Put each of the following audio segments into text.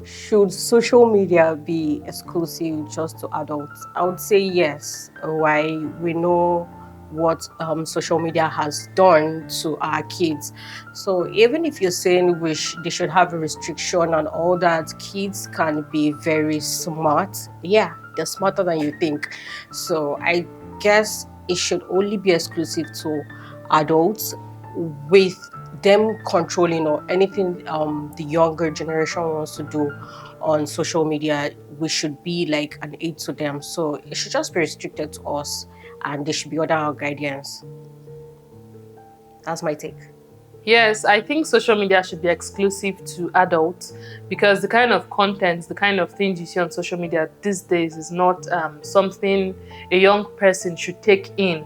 Should social media be exclusive just to adults? I would say yes. Why? We know what social media has done to our kids. So even if you're saying they should have a restriction on all that, kids can be very smart. Yeah, they're smarter than you think. So I guess it should only be exclusive to adults, with them controlling or anything the younger generation wants to do on social media. We should be like an aid to them. So it should just be restricted to us, and they should be under our guidance. That's my take. Yes, I think social media should be exclusive to adults because the kind of content, the kind of things you see on social media these days is not something a young person should take in.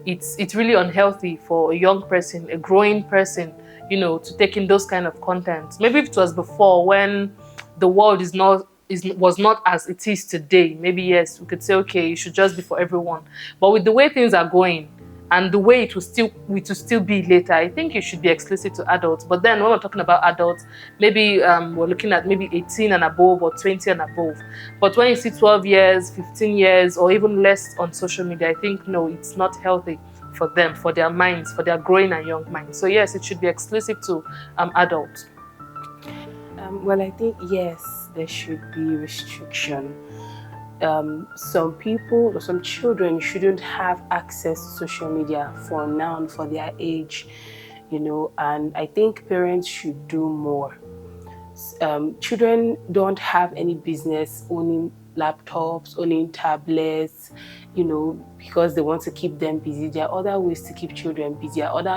It's really unhealthy for a young person, a growing person, to take in those kind of content. Maybe if it was before when the world was not as it is today, maybe yes, we could say, okay, it should just be for everyone. But with the way things are going, and the way it will still be later, I think it should be exclusive to adults. But then when we're talking about adults, maybe we're looking at maybe 18 and above or 20 and above. But when you see 12 years, 15 years, or even less on social media, I think no, it's not healthy for them, for their minds, for their growing and young minds. So yes, it should be exclusive to adults. Well, I think yes, there should be restriction. Some people or some children shouldn't have access to social media for now, for their age, and I think parents should do more. Children don't have any business owning laptops, owning tablets, because they want to keep them busy. There are other ways to keep children busy. There are other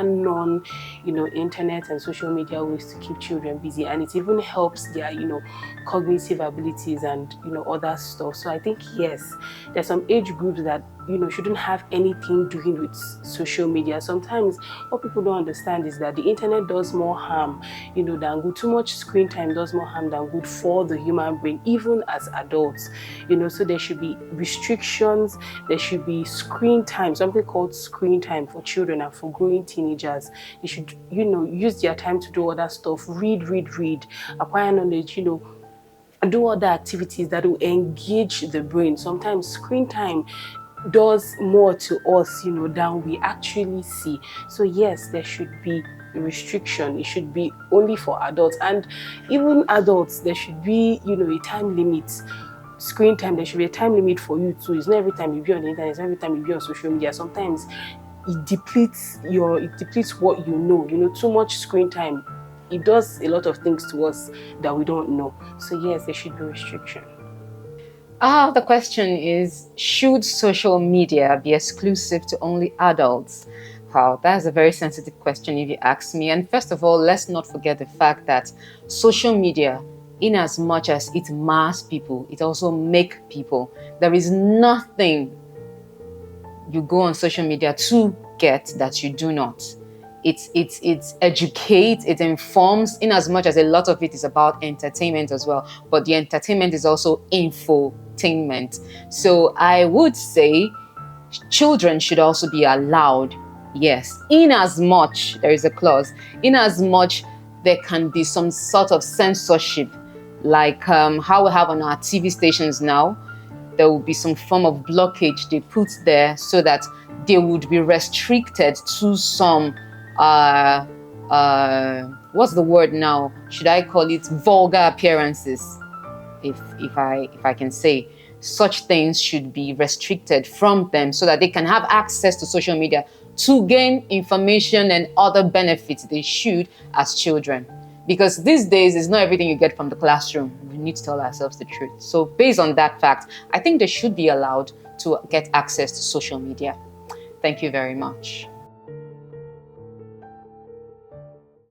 internet and social media ways to keep children busy, and it even helps their, cognitive abilities and, other stuff. So I think, yes, there's some age groups that, shouldn't have anything doing with social media. Sometimes what people don't understand is that the internet does more harm, than good. Too much screen time does more harm than good for the human brain, even as adults, so there should be restrictions. There should be screen time, something called screen time for children and for growing teenagers. They should, use their time to do other stuff, read, acquire knowledge, do other activities that will engage the brain. Sometimes screen time does more to us, than we actually see. So yes, there should be a restriction. It should be only for adults, and even adults, there should be, a time limit. Screen time, there should be a time limit for you too. It's not every time you be on the internet, it's not every time you be on social media. Sometimes it depletes what you know. Too much screen time, it does a lot of things to us that we don't know. So yes, there should be restriction. The question is, should social media be exclusive to only adults? Wow, that's a very sensitive question if you ask me. And first of all, let's not forget the fact that social media, in as much as it mass people, it also make people. There is nothing you go on social media to get that you do not. It educates, it informs, in as much as a lot of it is about entertainment as well. But the entertainment is also infotainment. So I would say children should also be allowed, yes, in as much, there is a clause, in as much there can be some sort of censorship, like how we have on our TV stations now. There will be some form of blockage they put there so that they would be restricted to some what's the word now? Should I call it vulgar appearances? If I can say, such things should be restricted from them so that they can have access to social media to gain information and other benefits they should as children. Because these days, it's not everything you get from the classroom. We need to tell ourselves the truth. So based on that fact, I think they should be allowed to get access to social media. Thank you very much.